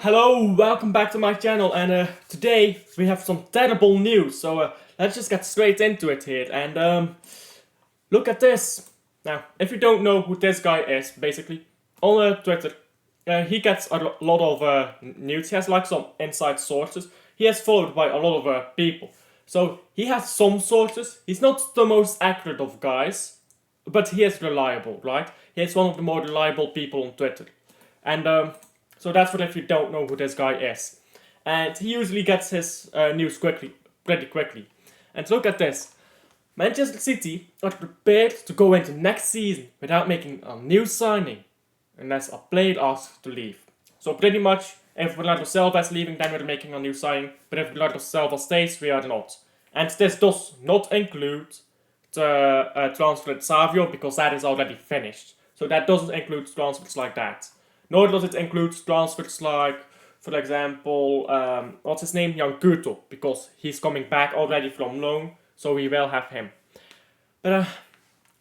Hello, welcome back to my channel, and today we have some terrible news. So let's just get straight into it here. And look at this. Now, if you don't know who this guy is, basically on Twitter, he gets a lot of news. He has like some inside sources. He is followed by a lot of people. So he has some sources. He's not the most accurate of guys, but he is reliable, right? He is one of the more reliable people on Twitter, and so that's what if you don't know who this guy is. And he usually gets his news pretty quickly. And look at this. Manchester City are prepared to go into next season without making a new signing, unless a player asks to leave. So pretty much, if Bernardo Silva is leaving, then we're making a new signing. But if Bernardo Silva stays, we are not. And this does not include the transfer at Savio, because that is already finished. So that doesn't include transfers like that. Nor does it include transfers like, for example, what's his name? Jan Kuto, because he's coming back already from loan, so we will have him. But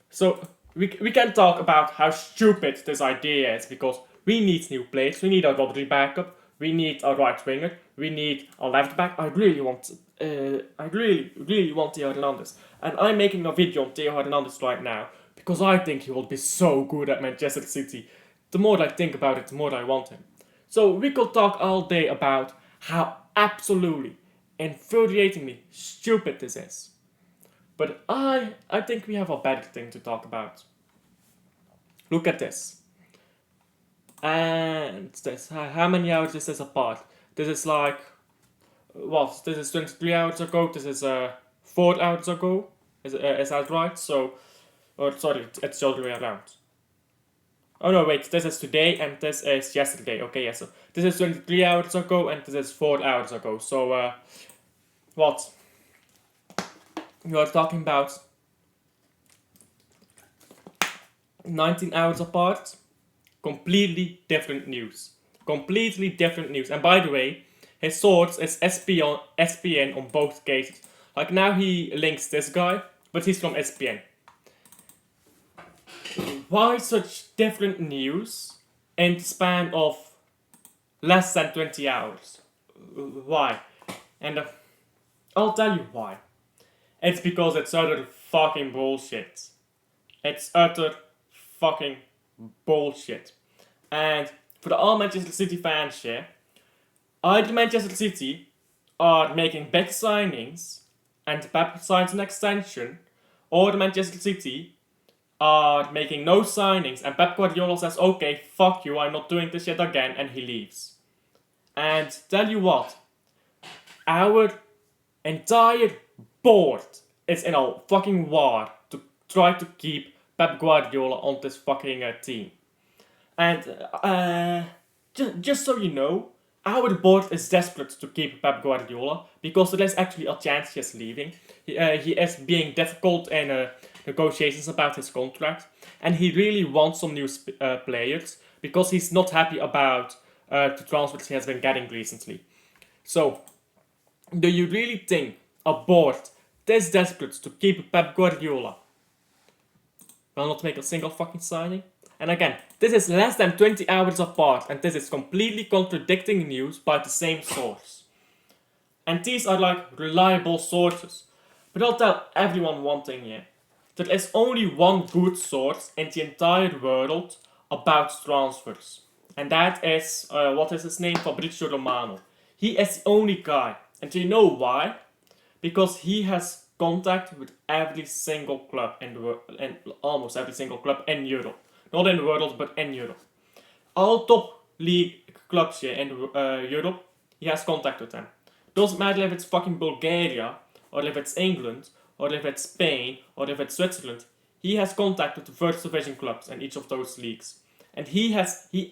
so we can talk about how stupid this idea is, because we need new players. We need a Rodri backup. We need a right winger. We need a left back. I really want Theo Hernandez, and I'm making a video on Theo Hernandez right now because I think he will be so good at Manchester City. The more I think about it, the more I want him. So we could talk all day about how absolutely infuriatingly stupid this is. But I think we have a better thing to talk about. Look at this. And this, how many hours is this apart? This is like, what? This is 23 hours ago. This is 4 hours ago. Is that right? So, or sorry, it's the other way around. Oh no, wait, this is today and this is yesterday. Okay, yes, so this is 23 hours ago and this is 4 hours ago. So, what? You are talking about 19 hours apart? Completely different news. Completely different news. And by the way, his source is SPN on both cases. Like now he links this guy, but he's from SPN. Why such different news in the span of less than 20 hours? Why? And I'll tell you why. It's because it's utter fucking bullshit. It's utter fucking bullshit. And for the all Manchester City fans here, either Manchester City are making big signings and Pep signs an extension, or the Manchester City are making no signings and Pep Guardiola says, okay, fuck you, I'm not doing this shit again, and he leaves. And tell you what, our entire board is in a fucking war to try to keep Pep Guardiola on this fucking team. And just so you know, our board is desperate to keep Pep Guardiola because there is actually a chance he is leaving. He is being difficult in negotiations about his contract, and he really wants some new players because he's not happy about the transfers he has been getting recently. So, do you really think a board this desperate to keep Pep Guardiola will not make a single fucking signing? And again, this is less than 20 hours apart, and this is completely contradicting news by the same source. And these are like reliable sources. But I'll tell everyone one thing here. There is only one good source in the entire world about transfers. And that is, what is his name? Fabrizio Romano. He is the only guy. And do you know why? Because he has contact with every single club in the world, and almost every single club in Europe. Not in the world, but in Europe. All top league clubs here in Europe, he has contact with them. Doesn't matter if it's fucking Bulgaria, or if it's England, or if it's Spain, or if it's Switzerland. He has contact with the first division clubs in each of those leagues. And he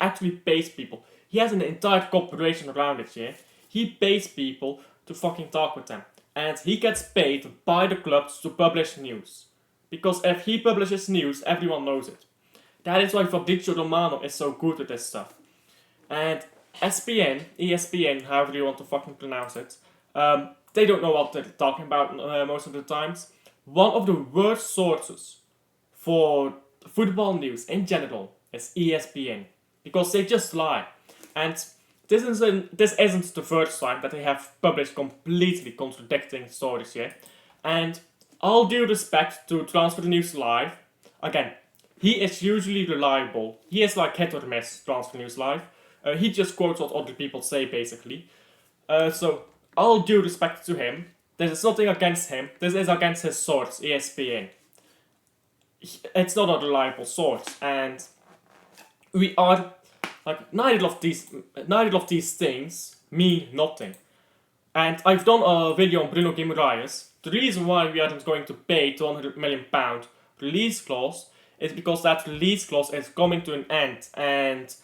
actually pays people. He has an entire corporation around it, yeah? He pays people to fucking talk with them. And he gets paid by the clubs to publish news. Because if he publishes news, everyone knows it. That is why Fabrizio Romano is so good at this stuff. And ESPN, however you want to fucking pronounce it, they don't know what they're talking about most of the times. One of the worst sources for football news in general is ESPN. Because they just lie. And this isn't the first time that they have published completely contradicting stories here. And all due respect to Transfernews Live, again, he is usually reliable. He is like hit or miss, Transfernews Live. He just quotes what other people say, basically. So, all due respect to him, this is nothing against him. This is against his source, ESPN. It's not a reliable source, and we are like neither of these things mean nothing. And I've done a video on Bruno Guimaraes. The reason why we aren't going to pay £200 million release clause is because that release clause is coming to an end, and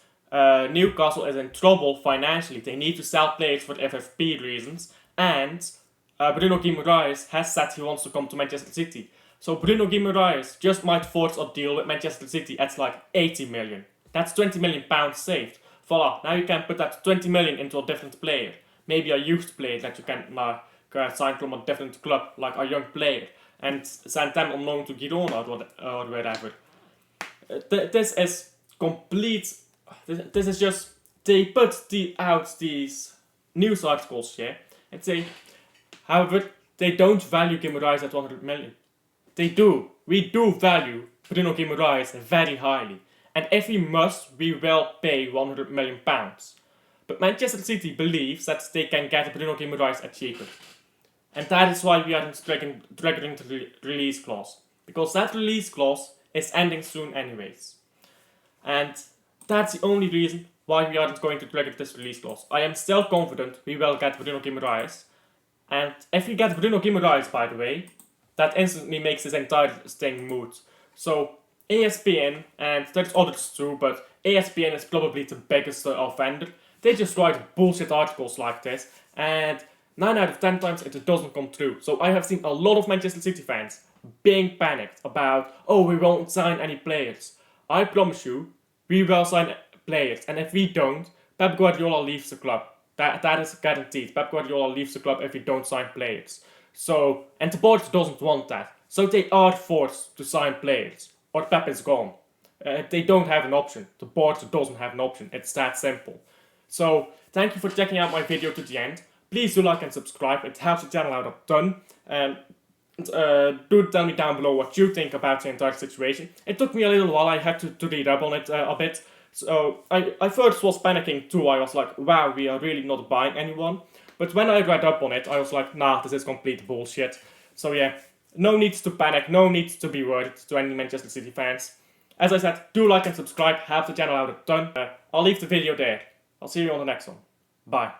Newcastle is in trouble financially. They need to sell players for FFP reasons, and Bruno Guimaraes has said he wants to come to Manchester City. So Bruno Guimaraes just might force a deal with Manchester City at like 80 million. That's £20 million saved. Voila, now you can put that 20 million into a different player. Maybe a youth player that you can sign from a different club, like a young player, and send them on loan to Girona or wherever. This is complete. This is just, they put out these news articles here and say, however, they don't value Guimaraes at 100 million. They do. We do value Bruno Guimaraes very highly. And if we must, we will pay £100 million. But Manchester City believes that they can get Bruno Guimaraes at cheaper. And that is why we aren't triggering the release clause. Because that release clause is ending soon anyways. And that's the only reason why we aren't going to trigger this release clause. I am still confident we will get Bruno Guimaraes. And if we get Bruno Guimaraes, by the way, that instantly makes this entire thing moot. So ESPN, and there's others too, but ESPN is probably the biggest offender. They just write bullshit articles like this, and 9 out of 10 times it doesn't come true. So I have seen a lot of Manchester City fans being panicked about, oh, we won't sign any players. I promise you, we will sign players, and if we don't, Pep Guardiola leaves the club. That is guaranteed. Pep Guardiola leaves the club if we don't sign players. So, and the board doesn't want that. So they are forced to sign players, or Pep is gone. They don't have an option. The board doesn't have an option. It's that simple. So, thank you for checking out my video to the end. Please do like and subscribe. It helps the channel out a ton. And do tell me down below what you think about the entire situation. It took me a little while. I had to read up on it a bit. So, I first was panicking too. I was like, wow, we are really not buying anyone. But when I read up on it, I was like, nah, this is complete bullshit. So yeah, no need to panic, no need to be worried to any Manchester City fans. As I said, do like and subscribe, help the channel out a ton. I'll leave the video there. I'll see you on the next one. Bye.